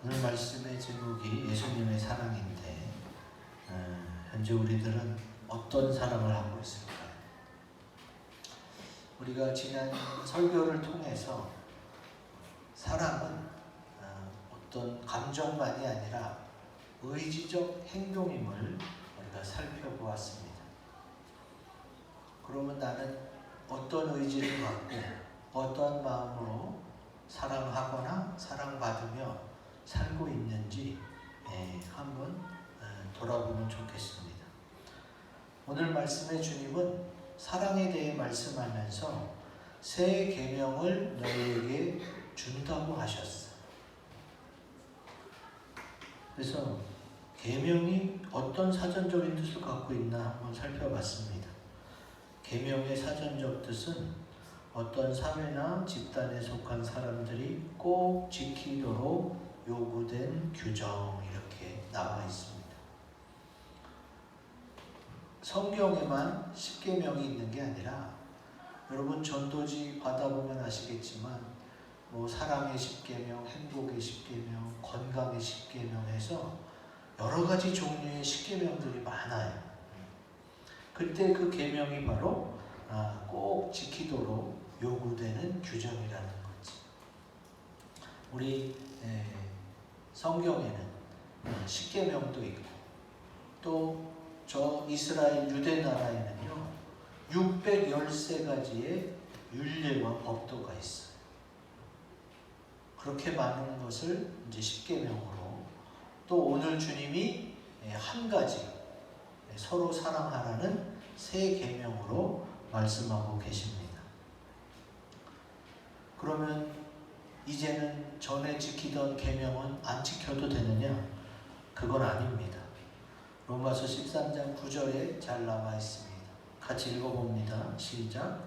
오늘 말씀의 제목이 예수님의 사랑인데 현재 우리들은 어떤 사랑을 하고 있을까요? 우리가 지난 설교를 통해서 사랑은 어떤 감정만이 아니라 의지적 행동임을 우리가 살펴보았습니다. 그러면 나는 어떤 의지를 갖고 어떤 마음으로 사랑하거나 사랑받으며 살고 있는지 한번 돌아보면 좋겠습니다. 오늘 말씀의 주님은 사랑에 대해 말씀하면서 새 계명을 너희에게 준다고 하셨어요. 그래서 계명이 어떤 사전적인 뜻을 갖고 있나 한번 살펴봤습니다. 계명의 사전적 뜻은 어떤 사회나 집단에 속한 사람들이 꼭 지키도록 요구된 규정, 이렇게 나와 있습니다. 성경에만 10계명이 있는 게 아니라 여러분 전도지 받아보면 아시겠지만 사랑의 10계명, 행복의 10계명, 건강의 10계명 해서 여러 가지 종류의 10계명들이 많아요. 그때 그 계명이 바로 꼭 지키도록 요구되는 규정이라는 거지. 우리 성경에는 10계명도 있고 또 저 이스라엘 유대 나라에는요 613가지의 율례와 법도가 있어요. 그렇게 많은 것을 이제 10계명으로, 또 오늘 주님이 한 가지 서로 사랑하라는 새 계명으로 말씀하고 계십니다. 그러면 이제는 전에 지키던 계명은 안 지켜도 되느냐? 그건 아닙니다. 로마서 13장 9절에 잘 나와 있습니다. 같이 읽어봅니다. 시작.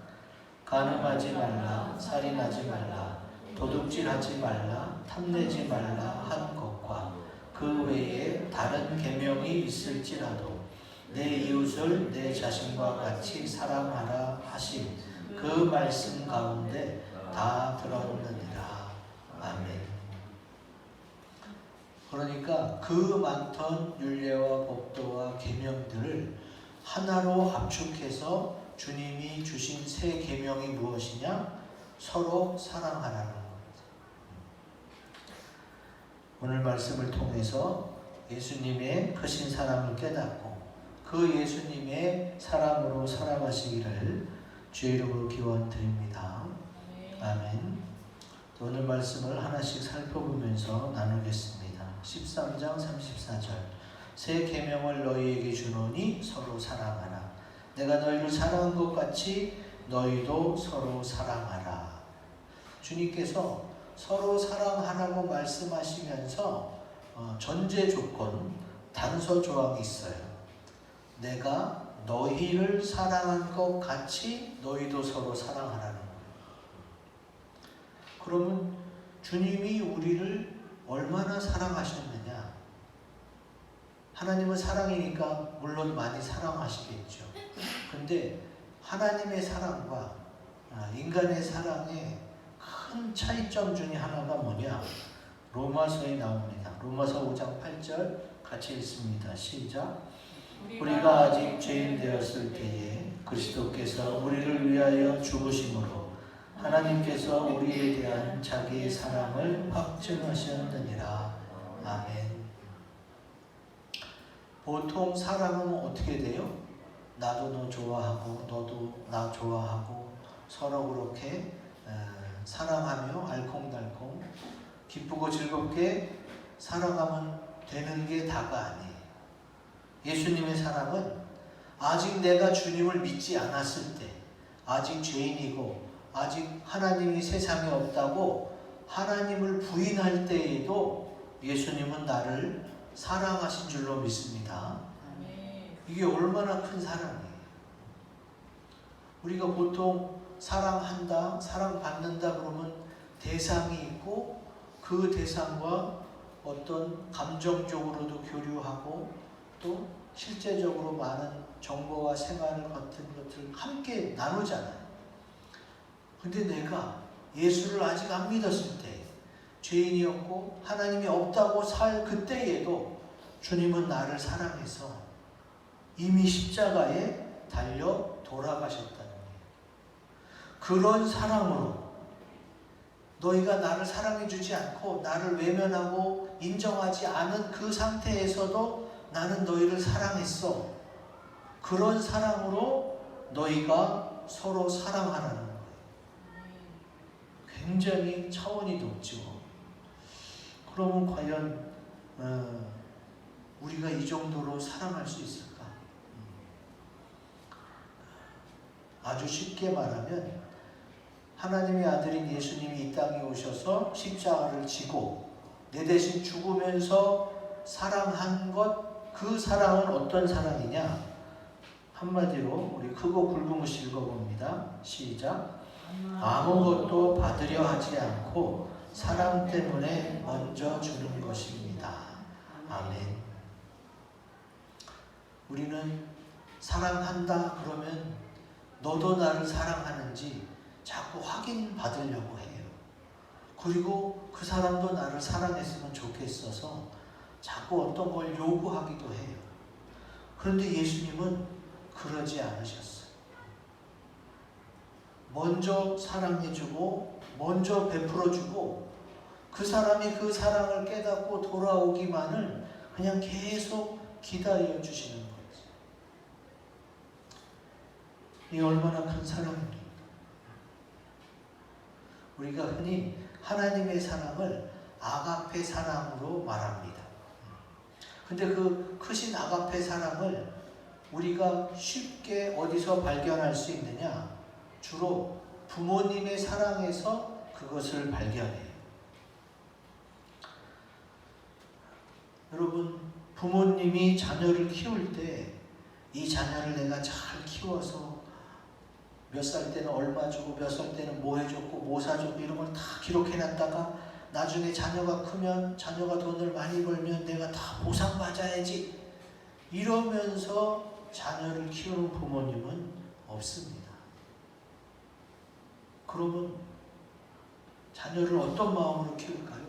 간음하지 말라, 살인하지 말라, 도둑질하지 말라, 탐내지 말라 한 것과 그 외에 다른 계명이 있을지라도 내 이웃을 내 자신과 같이 사랑하라 하신 그 말씀 가운데 다 들었느니라. 아멘. 그러니까 그 많던 율례와 법도와 계명들을 하나로 합축해서 주님이 주신 새 계명이 무엇이냐? 서로 사랑하라는 겁니다. 오늘 말씀을 통해서 예수님의 크신 사랑을 깨닫고 그 예수님의 사랑으로 살아가시기를 주의 이름으로 기원드립니다. 아멘. 오늘 말씀을 하나씩 살펴보면서 나누겠습니다. 13장 34절. 새 계명을 너희에게 주노니 서로 사랑하라. 내가 너희를 사랑한 것 같이 너희도 서로 사랑하라. 주님께서 서로 사랑하라고 말씀하시면서 전제 조건, 단서 조항이 있어요. 내가 너희를 사랑한 것 같이 너희도 서로 사랑하라는 거예요. 그러면 주님이 우리를 얼마나 사랑하셨느냐? 하나님은 사랑이니까 물론 많이 사랑하시겠죠. 근데 하나님의 사랑과 인간의 사랑의 큰 차이점 중에 하나가 뭐냐? 로마서에 나옵니다. 로마서 5장 8절 같이 읽습니다. 시작. 우리가 아직 죄인 되었을 때에 그리스도께서 우리를 위하여 죽으심으로 하나님께서 우리에 대한 자기의 사랑을 확증하셨느니라. 아멘. 보통 사랑은 어떻게 돼요? 나도 너 좋아하고 너도 나 좋아하고 서로 그렇게 사랑하며 알콩달콩 기쁘고 즐겁게 살아가면 되는 게 다가 아니에요. 예수님의 사랑은 아직 내가 주님을 믿지 않았을 때, 아직 죄인이고 아직 하나님이 세상에 없다고 하나님을 부인할 때에도 예수님은 나를 사랑하신 줄로 믿습니다. 이게 얼마나 큰 사랑이에요. 우리가 보통 사랑한다, 사랑받는다 그러면 대상이 있고 그 대상과 어떤 감정적으로도 교류하고 또 실제적으로 많은 정보와 생활 같은 것들을 함께 나누잖아요. 근데 내가 예수를 아직 안 믿었을 때, 죄인이었고 하나님이 없다고 살 그때에도 주님은 나를 사랑해서 이미 십자가에 달려 돌아가셨다는 거예요. 그런 사랑으로 너희가 나를 사랑해 주지 않고 나를 외면하고 인정하지 않은 그 상태에서도 나는 너희를 사랑했어. 그런 사랑으로 너희가 서로 사랑하라는 거예요. 굉장히 차원이 높죠. 그러면 과연 우리가 이 정도로 사랑할 수 있을까? 아주 쉽게 말하면 하나님의 아들인 예수님이 이 땅에 오셔서 십자가를 지고 내 대신 죽으면서 사랑한 것, 그 사랑은 어떤 사랑이냐? 한마디로 우리 크고 굵은 것이 읽어봅니다. 시작. 아무것도 받으려 하지 않고 사랑 때문에 먼저 주는 것입니다. 아멘. 우리는 사랑한다 그러면 너도 나를 사랑하는지 자꾸 확인받으려고 해요. 그리고 그 사람도 나를 사랑했으면 좋겠어서 자꾸 어떤 걸 요구하기도 해요. 그런데 예수님은 그러지 않으셨어요. 먼저 사랑해주고 먼저 베풀어주고 그 사람이 그 사랑을 깨닫고 돌아오기만을 그냥 계속 기다려주시는 거죠. 이게 얼마나 큰 사랑입니까? 우리가 흔히 하나님의 사랑을 아가페 사랑으로 말합니다. 근데 그 크신 아가페 사랑을 우리가 쉽게 어디서 발견할 수 있느냐? 주로 부모님의 사랑에서 그것을 발견해요. 여러분, 부모님이 자녀를 키울 때 이 자녀를 내가 잘 키워서 몇 살 때는 얼마 주고 몇 살 때는 뭐 해줬고 뭐 사줬고 이런 걸 다 기록해놨다가 나중에 자녀가 크면 자녀가 돈을 많이 벌면 내가 다 보상받아야지 이러면서 자녀를 키우는 부모님은 없습니다. 그러면 자녀를 어떤 마음으로 키울까요?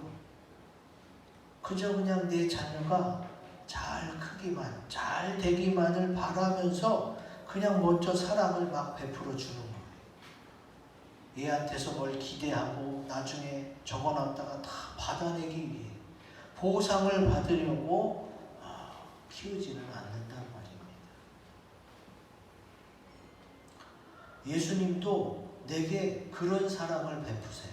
그저 그냥 내 자녀가 잘 크기만, 잘 되기만을 바라면서 그냥 먼저 사랑을 막 베풀어 주는 거예요. 얘한테서 뭘 기대하고 나중에 적어놨다가 다 받아내기 위해 보상을 받으려고 키우지는 않는단 말입니다. 예수님도 내게 그런 사랑을 베푸세요.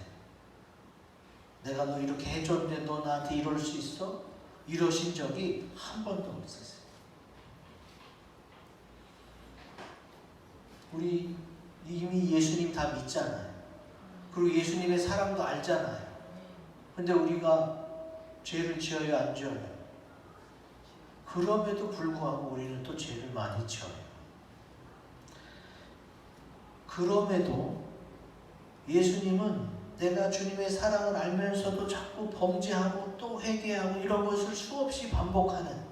내가 너 이렇게 해줬는데 너 나한테 이럴 수 있어? 이러신 적이 한 번도 없었어요. 우리 이미 예수님 다 믿잖아요. 그리고 예수님의 사랑도 알잖아요. 근데 우리가 죄를 지어요, 안 지어요? 그럼에도 불구하고 우리는 또 죄를 많이 지어요. 그럼에도 예수님은 내가 주님의 사랑을 알면서도 자꾸 범죄하고 또 회개하고 이런 것을 수없이 반복하는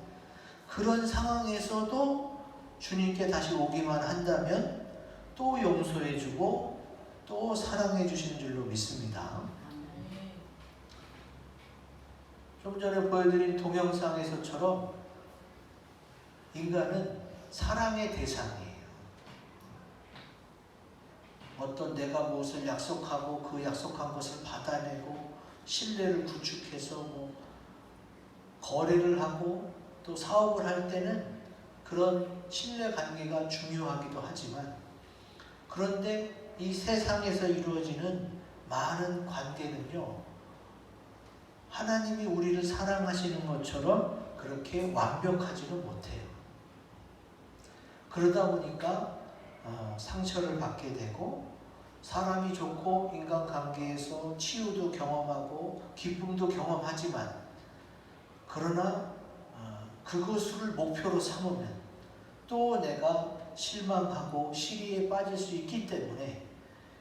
그런 상황에서도 주님께 다시 오기만 한다면 또 용서해주고 또 사랑해 주시는 줄로 믿습니다. 좀 전에 보여드린 동영상에서처럼 인간은 사랑의 대상이에요. 어떤 내가 무엇을 약속하고 그 약속한 것을 받아내고 신뢰를 구축해서 뭐 거래를 하고 또 사업을 할 때는 그런 신뢰 관계가 중요하기도 하지만 그런데 이 세상에서 이루어지는 많은 관계는요, 하나님이 우리를 사랑하시는 것처럼 그렇게 완벽하지는 못해요. 그러다 보니까 상처를 받게 되고 사람이 좋고 인간관계에서 치유도 경험하고 기쁨도 경험하지만 그러나 그것을 목표로 삼으면 또 내가 실망하고 시리에 빠질 수 있기 때문에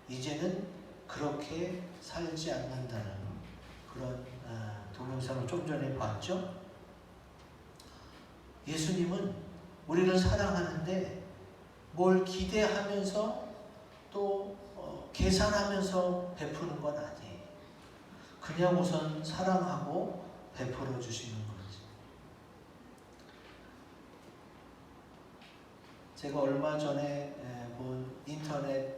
이제는 그렇게 살지 않는다는 그런 동영상을 좀 전에 봤죠. 예수님은 우리를 사랑하는데 뭘 기대하면서 또 계산하면서 베푸는 건 아니에요. 그냥 우선 사랑하고 베풀어 주시는 거지. 제가 얼마 전에 본 인터넷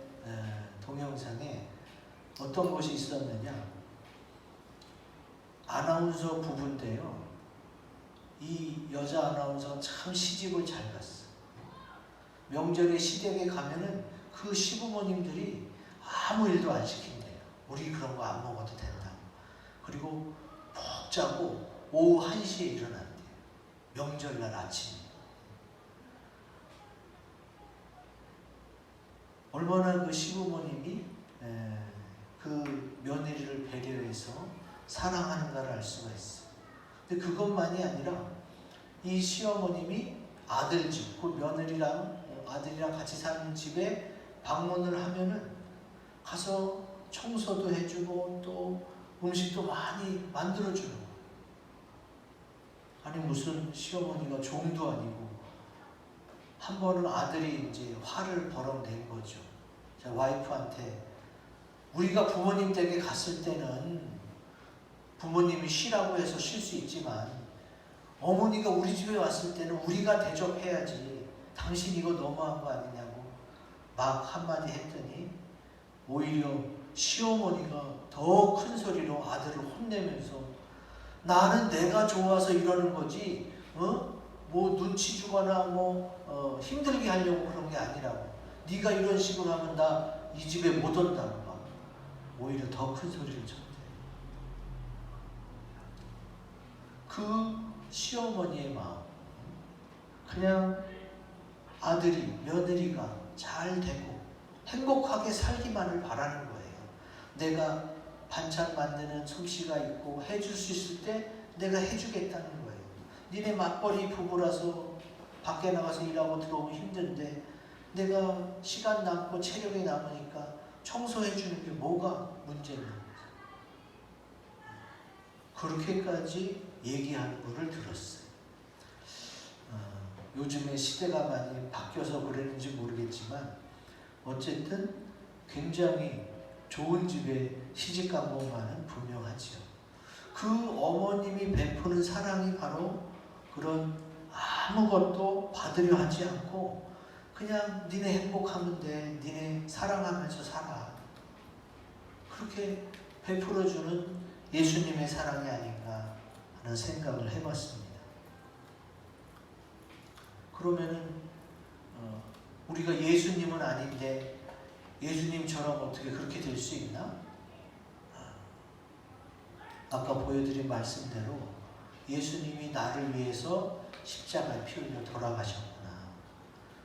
동영상에 어떤 것이 있었느냐, 아나운서 부부인데요. 이 여자 아나운서가 참 시집을 잘 갔어. 명절에 시댁에 가면은 그 시부모님들이 아무 일도 안 시킨대요. 우리 그런 거 안 먹어도 된다고. 그리고 푹 자고 오후 1시에 일어난대요. 명절날 아침에. 얼마나 그 시부모님이 그 며느리를 배려해서 사랑하는가를 알 수가 있어요. 근데 그것만이 아니라 이 시어머님이 아들 집, 그 며느리랑 아들이랑 같이 사는 집에 방문을 하면은 가서 청소도 해주고 또 음식도 많이 만들어주는 거예요. 아니 무슨 시어머니가 종도 아니고. 한 번은 아들이 이제 화를 벌어낸 거죠. 자, 와이프한테, 우리가 부모님 댁에 갔을 때는 부모님이 쉬라고 해서 쉴 수 있지만 어머니가 우리 집에 왔을 때는 우리가 대접해야지. 당신 이거 너무한 거 아니냐고 막 한마디 했더니 오히려 시어머니가 더 큰 소리로 아들을 혼내면서, 나는 내가 좋아서 이러는 거지 뭐 눈치 주거나 힘들게 하려고 그런 게 아니라고. 네가 이런 식으로 하면 나 이 집에 못 온다고 막 오히려 더 큰 소리를 쳤대. 그 시어머니의 마음, 그냥 아들이, 며느리가 잘 되고 행복하게 살기만을 바라는 거예요. 내가 반찬 만드는 솜씨가 있고 해줄 수 있을 때 내가 해주겠다는 거예요. 니네 맞벌이 부부라서 밖에 나가서 일하고 들어오면 힘든데 내가 시간 남고 체력이 남으니까 청소해주는 게 뭐가 문제냐. 그렇게까지 얘기하는 거를 들었어요. 요즘에 시대가 많이 바뀌어서 그랬는지 모르겠지만 어쨌든 굉장히 좋은 집에 시집간 것만은 분명하죠. 그 어머님이 베푸는 사랑이 바로 그런 아무것도 받으려 하지 않고 그냥 니네 행복하면 돼, 니네 사랑하면서 살아, 그렇게 베풀어주는 예수님의 사랑이 아닌가 하는 생각을 해봤습니다. 그러면은 우리가 예수님은 아닌데 예수님처럼 어떻게 그렇게 될 수 있나? 아까 보여드린 말씀대로 예수님이 나를 위해서 십자가에 피 흘려 돌아가셨구나.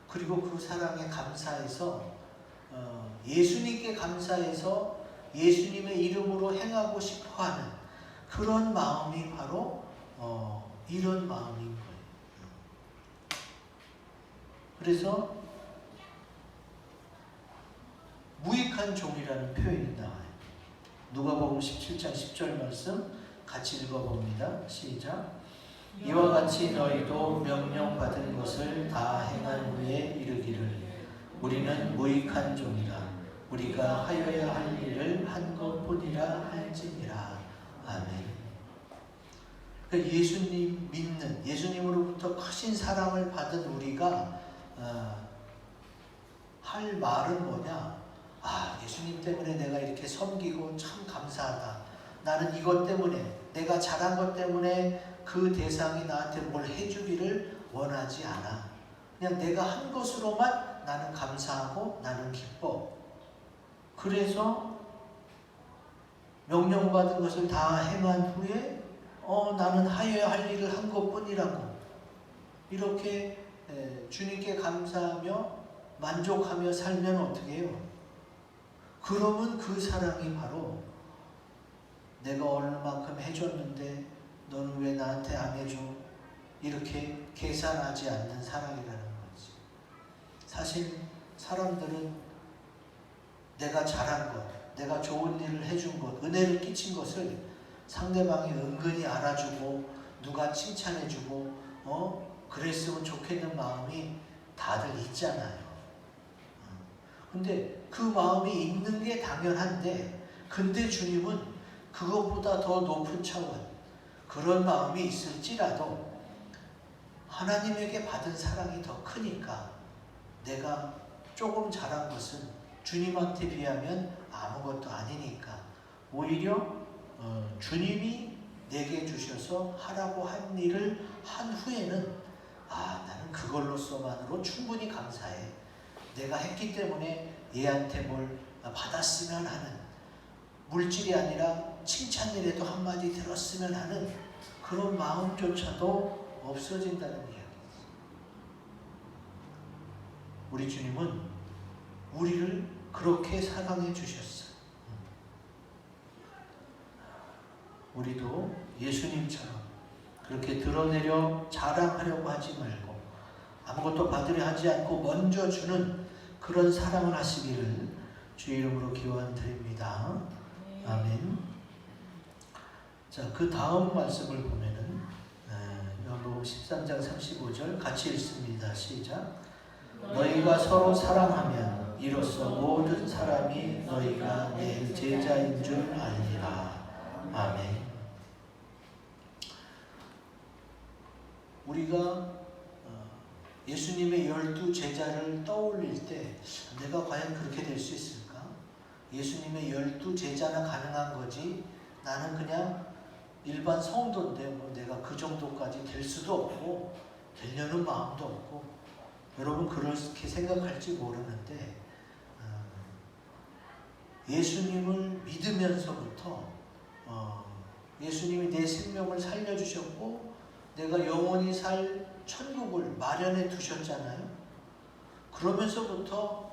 그리고 그 사랑에 감사해서 예수님께 감사해서 예수님의 이름으로 행하고 싶어하는 그런 마음이 바로 이런 마음인 거예요. 그래서 무익한 종이라는 표현이 나와요. 누가복음 17장 10절 말씀 같이 읽어봅니다. 시작. 이와 같이 너희도 명령받은 것을 다 행한 후에 이르기를 우리는 무익한 종이라 우리가 하여야 할 일을 한 것뿐이라 할지니라. 아멘. 예수님 믿는, 예수님으로부터 크신 사랑을 받은 우리가 할 말은 뭐냐? 예수님 때문에 내가 이렇게 섬기고 참 감사하다. 나는 이것 때문에, 내가 잘한 것 때문에 그 대상이 나한테 뭘 해주기를 원하지 않아. 그냥 내가 한 것으로만 나는 감사하고 나는 기뻐. 그래서 명령받은 것을 다 행한 후에 나는 하여야 할 일을 한 것뿐이라고 이렇게 주님께 감사하며 만족하며 살면 어떻게 해요? 그러면 그 사랑이 바로 내가 얼마만큼 해줬는데 너는 왜 나한테 안 해줘? 이렇게 계산하지 않는 사랑이라는 거지. 사실 사람들은 내가 잘한 것, 내가 좋은 일을 해준 것, 은혜를 끼친 것을 상대방이 은근히 알아주고 누가 칭찬해주고 그랬으면 좋겠는 마음이 다들 있잖아요. 근데 그 마음이 있는 게 당연한데 근데 주님은 그것보다 더 높은 차원, 그런 마음이 있을지라도 하나님에게 받은 사랑이 더 크니까 내가 조금 잘한 것은 주님한테 비하면 아무것도 아니니까 오히려 주님이 내게 주셔서 하라고 한 일을 한 후에는 나는 그걸로서만으로 충분히 감사해. 내가 했기 때문에 얘한테 뭘 받았으면 하는, 물질이 아니라 칭찬이라도 한마디 들었으면 하는 그런 마음조차도 없어진다는 이야기입니다. 우리 주님은 우리를 그렇게 사랑해 주셨어요. 우리도 예수님처럼 그렇게 드러내려 자랑하려고 하지 말고 아무것도 받으려 하지 않고 먼저 주는 그런 사랑을 하시기를 주의 이름으로 기원드립니다. 아멘. 자, 그 다음 말씀을 보면은 요한복음 13장 35절 같이 읽습니다. 시작. 너희가 서로 사랑하면 이로써 모든 사람이 너희가 내 제자인 줄 알리라. 아멘. 우리가 예수님의 12 제자를 떠올릴 때 내가 과연 그렇게 될 수 있을까? 예수님의 12 제자나 가능한 거지 나는 그냥 일반 성도인데 내가 그 정도까지 될 수도 없고 되려는 마음도 없고 여러분 그렇게 생각할지 모르는데 예수님을 믿으면서부터 예수님이 내 생명을 살려주셨고 내가 영원히 살 천국을 마련해 두셨잖아요. 그러면서부터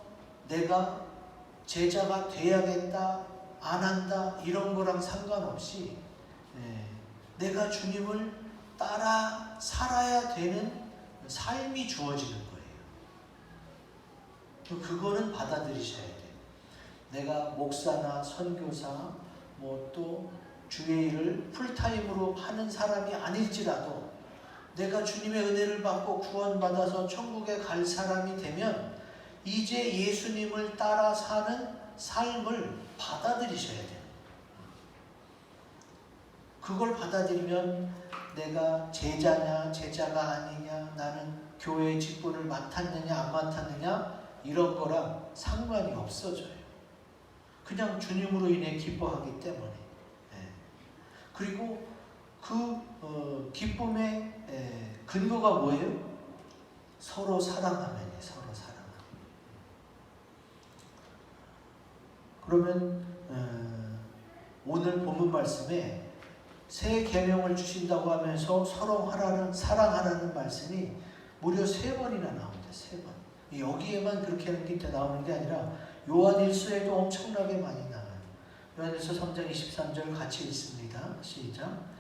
내가 제자가 돼야겠다 안 한다 이런 거랑 상관없이 내가 주님을 따라 살아야 되는 삶이 주어지는 거예요. 그거는 받아들이셔야 돼요. 내가 목사나 선교사 또 주의 일을 풀타임으로 하는 사람이 아닐지라도 내가 주님의 은혜를 받고 구원받아서 천국에 갈 사람이 되면 이제 예수님을 따라 사는 삶을 받아들이셔야 돼요. 그걸 받아들이면 내가 제자냐 제자가 아니냐 나는 교회 직분을 맡았느냐 안 맡았느냐 이런 거랑 상관이 없어져요. 그냥 주님으로 인해 기뻐하기 때문에. 그리고 그 기쁨의 근거가 뭐예요? 서로 사랑하면요. 서로 사랑하면. 그러면 오늘 본문 말씀에 새 계명을 주신다고 하면서 서로 사랑하라는 말씀이 무려 3번이나 나옵니다. 3번. 여기에만 그렇게 나오는 게 아니라 요한일서에도 엄청나게 많이 나와요. 요한일서 3장 23절 같이 읽습니다. 시작.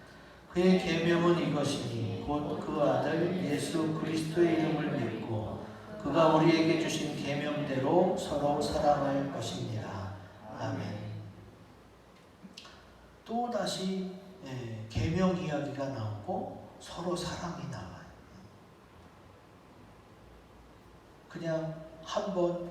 그의 계명은 이것이니 곧 그 아들 예수 그리스도의 이름을 믿고 그가 우리에게 주신 계명대로 서로 사랑할 것이니라. 아멘. 또 다시 계명 이야기가 나오고 서로 사랑이 나와요. 그냥 한번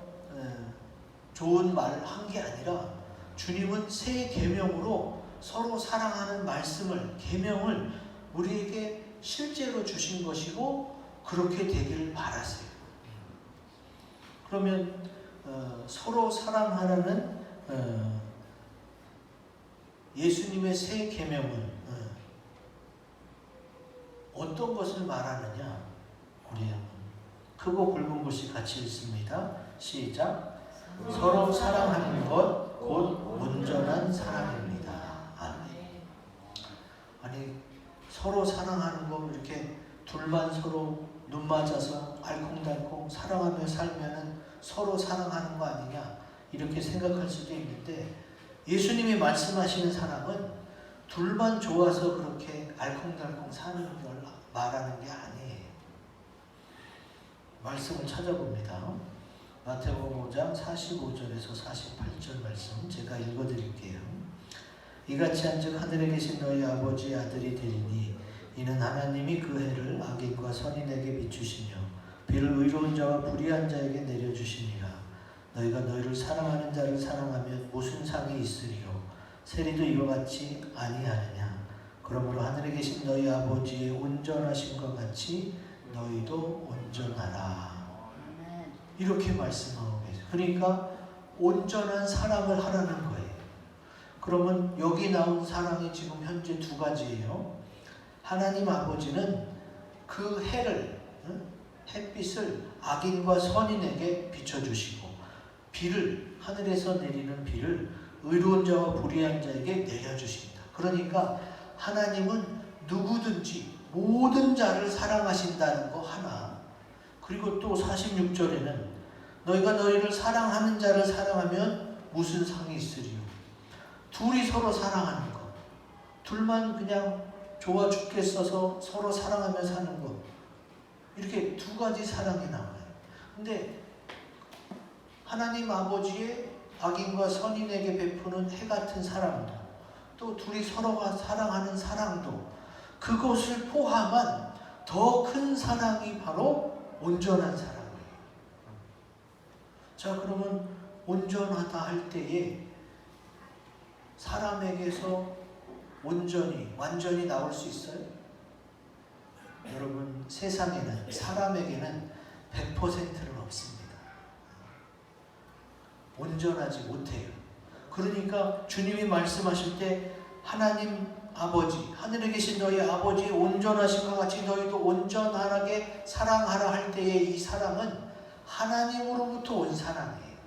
좋은 말을 한 게 아니라 주님은 새 계명으로 서로 사랑하는 말씀을 계명을 우리에게 실제로 주신 것이고 그렇게 되기를 바라세요. 그러면 서로 사랑하라는 예수님의 새 계명은 어떤 것을 말하느냐? 우리 크고 굵은 글씨 같이 읽습니다. 시작. 서로 사랑하는 것 곧 온전한 사랑입니다. 아멘. 아니 서로 사랑하는 거 이렇게 둘만 서로 눈 맞아서 알콩달콩 사랑하며 살면은 서로 사랑하는 거 아니냐 이렇게 생각할 수도 있는데 예수님이 말씀하시는 사랑은 둘만 좋아서 그렇게 알콩달콩 사는 걸 말하는 게 아니에요. 말씀을 찾아봅니다. 마태복음 5장 45절에서 48절 말씀 제가 읽어드릴게요. 이같이 한즉 하늘에 계신 너희 아버지 아들이 되리니 이는 하나님이 그 해를 악인과 선인에게 비추시며 비를 의로운 자와 불의한 자에게 내려주시니라. 너희가 너희를 사랑하는 자를 사랑하면 무슨 상이 있으리요? 세리도 이와 같이 아니하느냐. 그러므로 하늘에 계신 너희 아버지의 온전하신 것 같이 너희도 온전하라. 이렇게 말씀하고 계세요. 그러니까 온전한 사랑을 하라는 거예요. 그러면 여기 나온 사랑이 지금 현재 두 가지예요. 하나님 아버지는 그 해를, 햇빛을 악인과 선인에게 비춰주시고, 비를, 하늘에서 내리는 비를 의로운 자와 불의한 자에게 내려주십니다. 그러니까 하나님은 누구든지 모든 자를 사랑하신다는 거 하나, 그리고 또 46절에는 너희가 너희를 사랑하는 자를 사랑하면 무슨 상이 있으리요. 둘이 서로 사랑하는 것, 둘만 그냥 좋아 죽겠어서 서로 사랑하며 사는 것, 이렇게 두 가지 사랑이 나와요. 근데 하나님 아버지의 악인과 선인에게 베푸는 해 같은 사랑도, 또 둘이 서로가 사랑하는 사랑도, 그것을 포함한 더 큰 사랑이 바로 온전한 사랑이에요. 자, 그러면 온전하다 할 때에 사람에게서 온전히, 완전히 나올 수 있어요? 여러분, 세상에는, 사람에게는 100%는 없습니다. 온전하지 못해요. 그러니까 주님이 말씀하실 때 하나님 아버지, 하늘에 계신 너희 아버지의 온전하신 것 같이 너희도 온전하게 사랑하라 할 때에 이 사랑은 하나님으로부터 온 사랑이에요.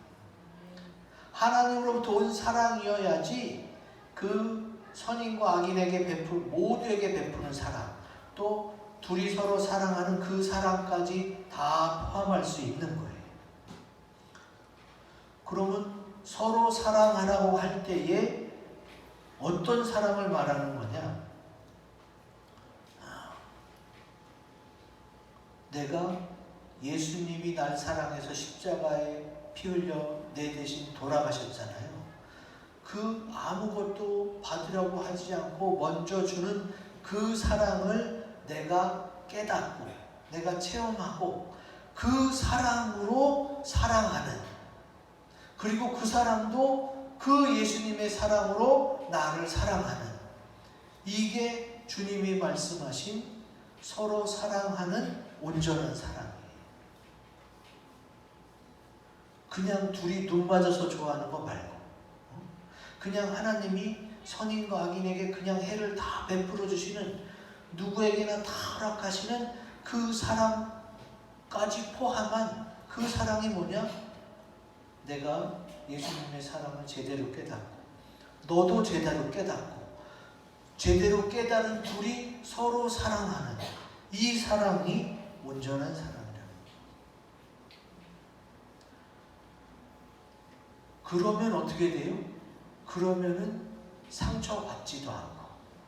하나님으로부터 온 사랑이어야지 그 선인과 악인에게 모두에게 베푸는 사랑, 또 둘이 서로 사랑하는 그 사랑까지 다 포함할 수 있는 거예요. 그러면 서로 사랑하라고 할 때에 어떤 사랑을 말하는 거냐? 내가 예수님이 날 사랑해서 십자가에 피 흘려 내 대신 돌아가셨잖아요. 그 아무것도 받으려고 하지 않고 먼저 주는 그 사랑을 내가 깨닫고 내가 체험하고 그 사랑으로 사랑하는, 그리고 그 사랑도 그 예수님의 사랑으로 나를 사랑하는, 이게 주님이 말씀하신 서로 사랑하는 온전한 사랑이에요. 그냥 둘이 눈 맞아서 좋아하는 거 말고, 그냥 하나님이 선인과 악인에게 그냥 해를 다 베풀어 주시는, 누구에게나 다 허락하시는 그 사랑까지 포함한 그 사랑이 뭐냐? 내가 예수님의 사랑을 제대로 깨닫고 너도 제대로 깨닫고 제대로 깨달은 둘이 서로 사랑하는 이 사랑이 온전한 사랑이라. 그러면 어떻게 돼요? 그러면은 상처받지도 않고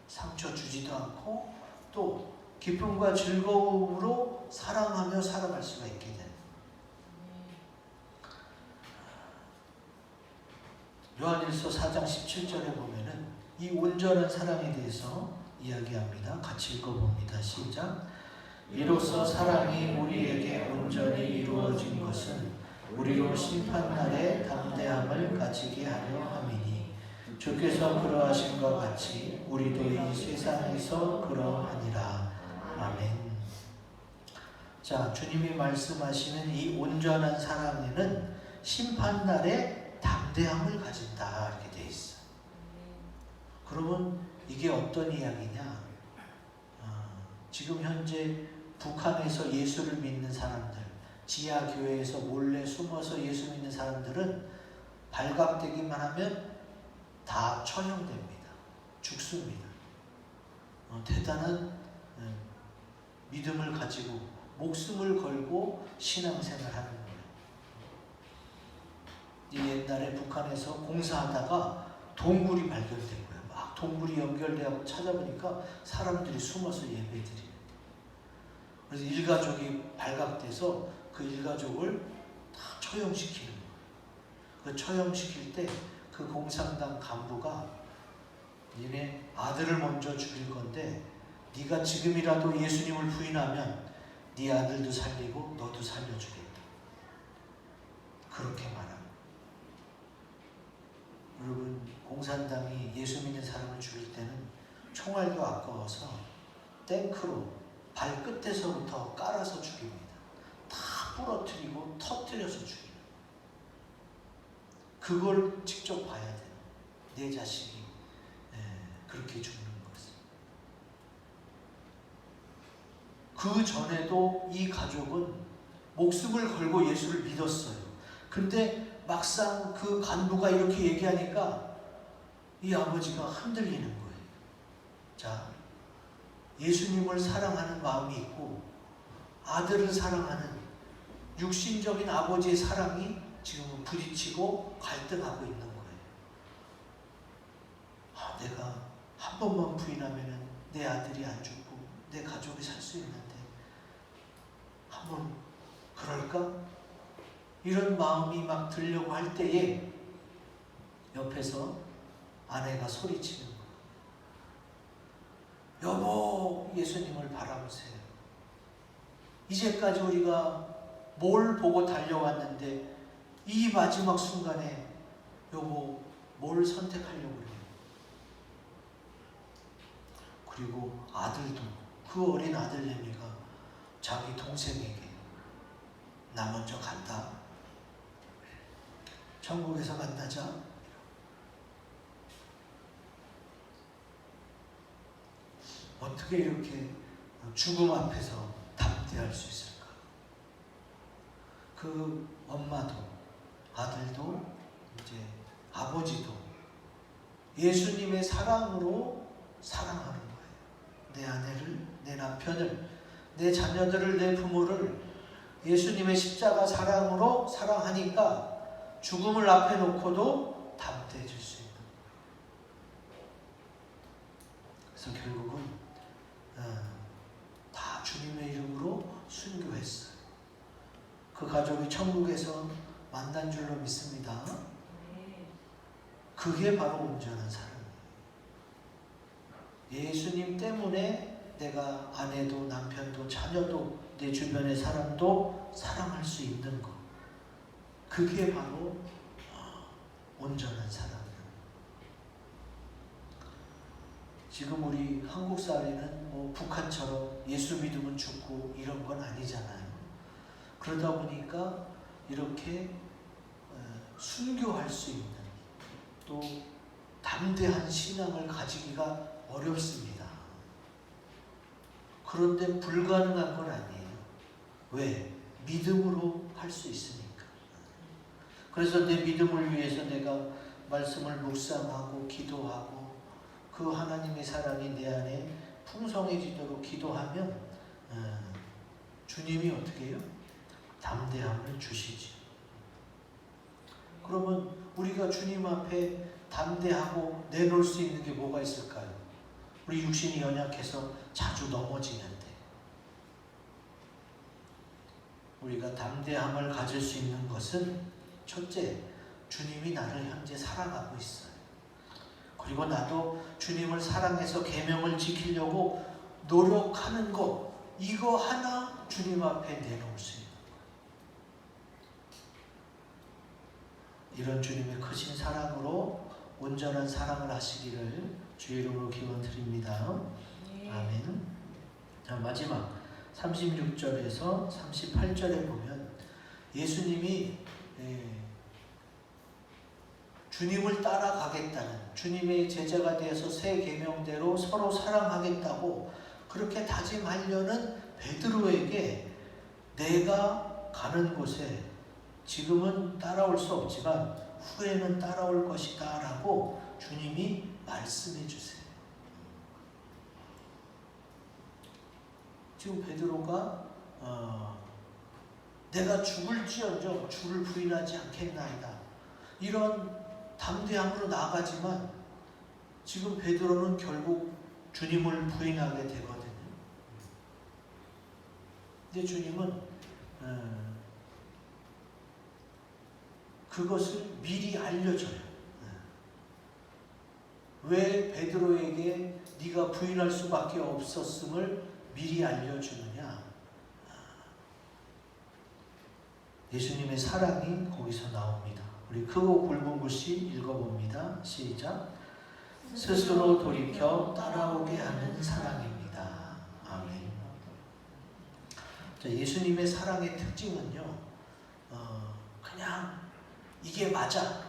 상처 주지도 않고 또 기쁨과 즐거움으로 사랑하며 살아갈 수가 있게 됩니다. 요한일서 4장 17절에 보면은 이 온전한 사랑에 대해서 이야기합니다. 같이 읽어봅니다. 시작. 이로써 사랑이 우리에게 온전히 이루어진 것은 우리로 심판날에 담대함을 가지게 하려 함이니 주께서 그러하신 것 같이 우리도 이 세상에서 그러하니라. 아멘. 자, 주님이 말씀하시는 이 온전한 사랑에는 심판날에 담대함을 가진다 이렇게 돼 있어. 그러면 이게 어떤 이야기냐? 지금 현재 북한에서 예수를 믿는 사람들, 지하 교회에서 몰래 숨어서 예수 믿는 사람들은 발각되기만 하면 다 처형됩니다. 죽습니다. 대단한 믿음을 가지고 목숨을 걸고 신앙생활하는 거예요. 옛날에 북한에서 공사하다가 동굴이 발견된 거예요. 막 동굴이 연결되고 찾아보니까 사람들이 숨어서 예배드리는. 그래서 일가족이 발각돼서 그 일가족을 다 처형시키는 거예요. 그 처형시킬 때 그 공산당 간부가 니네 아들을 먼저 죽일 건데 네가 지금이라도 예수님을 부인하면 네 아들도 살리고 너도 살려주겠다. 그렇게 말합니다. 여러분, 공산당이 예수 믿는 사람을 죽일 때는 총알도 아까워서 탱크로 발끝에서부터 깔아서 죽입니다. 다 부러뜨리고 터뜨려서 죽여요. 그걸 직접 봐야 돼요. 내 자식이 그렇게 죽는 것을. 그 전에도 이 가족은 목숨을 걸고 예수를 믿었어요. 근데 막상 그 간부가 이렇게 얘기하니까 이 아버지가 흔들리는 거예요. 자, 예수님을 사랑하는 마음이 있고 아들을 사랑하는 육신적인 아버지의 사랑이 지금 부딪히고 갈등하고 있는 거예요. 내가 한 번만 부인하면 내 아들이 안 죽고 내 가족이 살 수 있는데 한번 그럴까? 이런 마음이 막 들려고 할 때에 옆에서 아내가 소리치는 거예요. 여보, 예수님을 바라보세요. 이제까지 우리가 뭘 보고 달려왔는데 이 마지막 순간에 여보, 뭘 선택하려고 그래요? 그리고 아들도, 그 어린 아들내미가 자기 동생에게 나 먼저 간다. 천국에서 만나자. 어떻게 이렇게 죽음 앞에서 담대할 수 있을까? 그 엄마도 아들도 이제 아버지도 예수님의 사랑으로 사랑하는 거예요. 내 아내를, 내 남편을, 내 자녀들을, 내 부모를 예수님의 십자가 사랑으로 사랑하니까 죽음을 앞에 놓고도 담대해질 수 있는 거예요. 그래서 결국은 다 주님의 이름으로 순교했어요. 그 가족이 천국에서 만난 줄로 믿습니다. 그게 바로 온전한 사랑이에요. 예수님 때문에 내가 아내도 남편도 자녀도 내 주변의 사람도 사랑할 수 있는 것. 그게 바로 온전한 사랑이에요. 지금 우리 한국 사회는 북한처럼 예수 믿으면 죽고 이런 건 아니잖아요. 그러다 보니까 이렇게 순교할 수 있는 또 담대한 신앙을 가지기가 어렵습니다. 그런데 불가능한 건 아니에요. 왜? 믿음으로 할 수 있으니까. 그래서 내 믿음을 위해서 내가 말씀을 묵상하고 기도하고 그 하나님의 사랑이 내 안에 풍성해지도록 기도하면 주님이 어떻게 해요? 담대함을 주시지. 그러면 우리가 주님 앞에 담대하고 내놓을 수 있는 게 뭐가 있을까요? 우리 육신이 연약해서 자주 넘어지는데 우리가 담대함을 가질 수 있는 것은 첫째, 주님이 나를 현재 사랑하고 있어요. 그리고 나도 주님을 사랑해서 계명을 지키려고 노력하는 것, 이거 하나 주님 앞에 내놓을 수 있는 것. 이런 주님의 크신 사랑으로 온전한 사랑을 하시기를 주의 이름으로 기원드립니다. 아멘. 자, 마지막 36절에서 38절에 보면 예수님이 주님을 따라가겠다는, 주님의 제자가 되어서 새 계명대로 서로 사랑하겠다고 그렇게 다짐하려는 베드로에게 내가 가는 곳에 지금은 따라올 수 없지만 후에는 따라올 것이다 라고 주님이 말씀해 주세요. 지금 베드로가 내가 죽을지언정 주를 부인하지 않겠나이다, 이런 담대함으로 나아가지만 지금 베드로는 결국 주님을 부인하게 되거든요. 근데 주님은 그것을 미리 알려줘요. 왜 베드로에게 네가 부인할 수밖에 없었음을 미리 알려주느냐? 예수님의 사랑이 거기서 나옵니다. 우리 크고 굵은 글씨 읽어봅니다. 시작. 스스로 돌이켜 따라오게 하는 사랑입니다. 아멘. 자, 예수님의 사랑의 특징은요, 그냥 이게 맞아.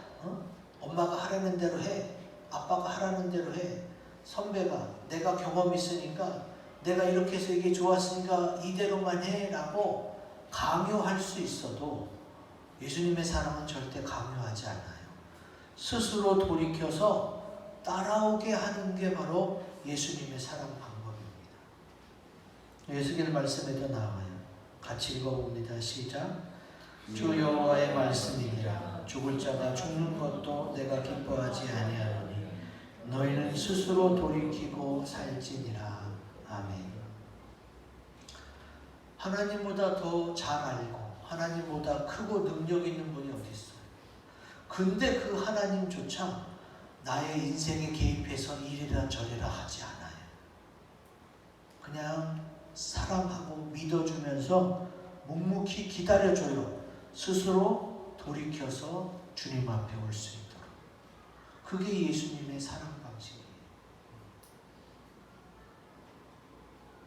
엄마가 하라는 대로 해. 아빠가 하라는 대로 해. 선배가 내가 경험이 있으니까 내가 이렇게 해서 이게 좋았으니까 이대로만 해 라고 강요할 수 있어도 예수님의 사랑은 절대 강요하지 않아요. 스스로 돌이켜서 따라오게 하는 게 바로 예수님의 사랑 방법입니다. 예수님 말씀에도 나와요. 같이 읽어봅니다. 시작. 주 여호와의 말씀이니라. 죽을 자가 죽는 것도 내가 기뻐하지 아니하노니 너희는 스스로 돌이키고 살지니라. 아멘. 하나님보다 더 잘 알고 하나님보다 크고 능력 있는 분이 어디 있어요? 근데 그 하나님조차 나의 인생에 개입해서 이리라 저리라 하지 않아요. 그냥 사랑하고 믿어주면서 묵묵히 기다려줘요. 스스로 돌이켜서 주님 앞에 올 수 있도록. 그게 예수님의 사랑 방식이에요.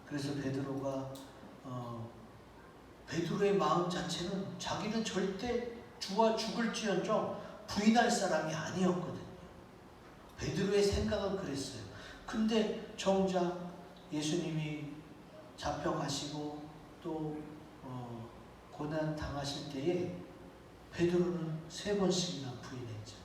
그래서 베드로가 베드로의 마음 자체는 자기는 절대 주와 죽을지언정 부인할 사람이 아니었거든요. 베드로의 생각은 그랬어요. 근데 정작 예수님이 잡혀가시고 또 고난 당하실 때에 베드로는 3번씩이나 부인했죠.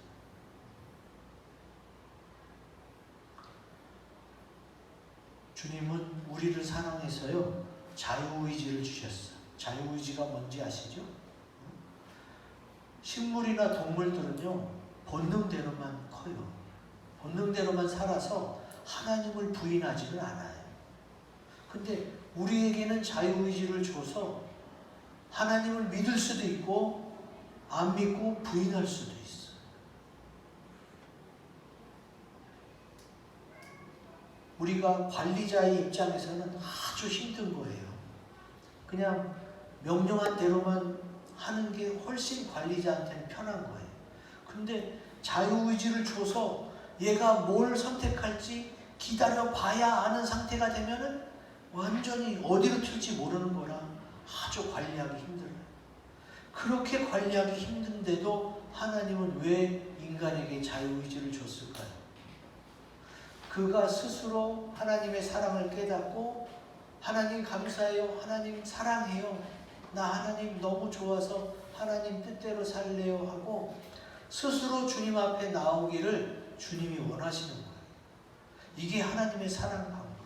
주님은 우리를 사랑해서요 자유의지를 주셨어요. 자유의지가 뭔지 아시죠? 식물이나 동물들은요 본능대로만 커요. 본능대로만 살아서 하나님을 부인하지는 않아요. 근데 우리에게는 자유의지를 줘서 하나님을 믿을 수도 있고 안 믿고 부인할 수도 있어요. 우리가 관리자의 입장에서는 아주 힘든 거예요. 그냥 명령한 대로만 하는 게 훨씬 관리자한테는 편한 거예요. 근데 자유의지를 줘서 얘가 뭘 선택할지 기다려봐야 아는 상태가 되면은 완전히 어디로 튈지 모르는 거라 아주 관리하기 힘들어요. 그렇게 관리하기 힘든데도 하나님은 왜 인간에게 자유의지를 줬을까요? 그가 스스로 하나님의 사랑을 깨닫고 하나님 감사해요. 하나님 사랑해요. 나 하나님 너무 좋아서 하나님 뜻대로 살래요 하고 스스로 주님 앞에 나오기를 주님이 원하시는 거예요. 이게 하나님의 사랑 방법.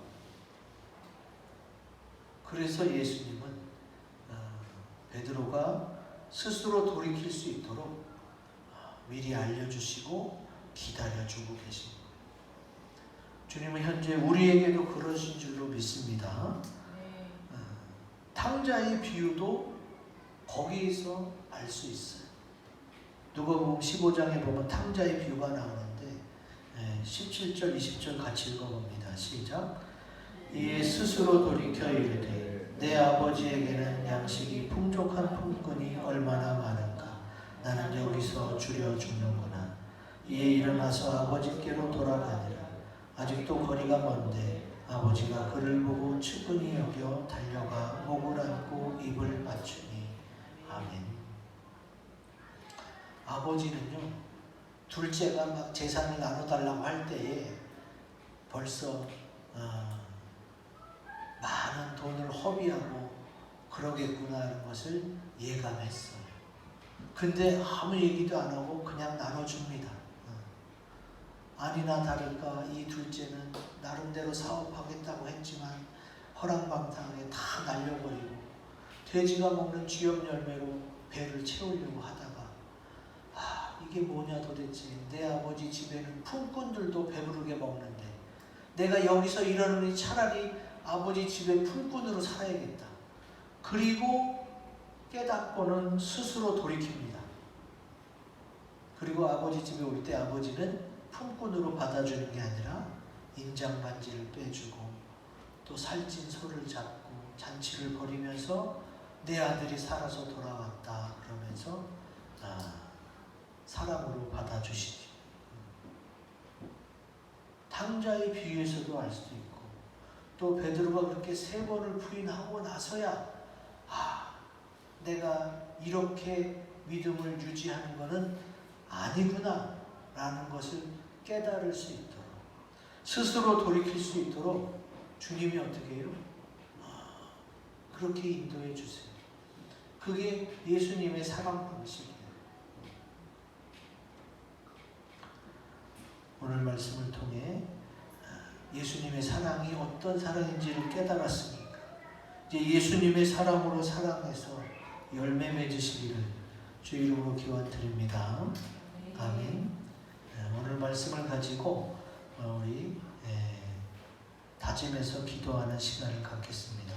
그래서 예수님은 베드로가 스스로 돌이킬 수 있도록 미리 알려주시고 기다려주고 계신 거예요. 주님은 현재 우리에게도 그러신 줄로 믿습니다. 탕자의 비유도 거기에서 알 수 있어요. 누가복음 15장에 보면 탕자의 비유가 나오는데 17절 20절 같이 읽어봅니다. 시작. 이에 스스로 돌이켜 이르되 내 아버지에게는 양식이 풍족한 품꾼이 얼마나 많은가. 나는 여기서 줄여 죽는구나. 이에 일어나서 아버지께로 돌아가니라. 아직도 거리가 먼데 아버지가 그를 보고 측은히 여겨 달려가 목을 안고 입을 맞추니. 아멘. 아버지는요 둘째가 막 재산을 나눠달라고 할 때에 벌써 많은 돈을 허비하고 그러겠구나 하는 것을 예감했어요. 근데 아무 얘기도 안 하고 그냥 나눠줍니다. 아니나 다를까 이 둘째는 나름대로 사업하겠다고 했지만 허랑방탕하게 다 날려버리고 돼지가 먹는 쥐염 열매로 배를 채우려고 하다가 이게 뭐냐 도대체. 내 아버지 집에는 품꾼들도 배부르게 먹는데 내가 여기서 이러느니 차라리 아버지 집에 품꾼으로 살아야겠다. 그리고 깨닫고는 스스로 돌이킵니다. 그리고 아버지 집에 올 때 아버지는 품꾼으로 받아주는 게 아니라 인장반지를 빼주고 또 살찐 소를 잡고 잔치를 벌이면서 내 아들이 살아서 돌아왔다 그러면서 사랑으로 받아주시지. 탕자의 비유에서도 알 수도 있고, 또 베드로가 그렇게 3번을 부인하고 나서야 내가 이렇게 믿음을 유지하는 것은 아니구나 라는 것을 깨달을 수 있도록, 스스로 돌이킬 수 있도록 주님이 어떻게 해요? 그렇게 인도해 주세요. 그게 예수님의 사랑 방식이에요. 오늘 말씀을 통해 예수님의 사랑이 어떤 사랑인지를 깨달았으니까 이제 예수님의 사랑으로 사랑해서 열매 맺으시기를 주 이름으로 기원드립니다. 아멘. 오늘 말씀을 가지고 우리 다짐해서 기도하는 시간을 갖겠습니다.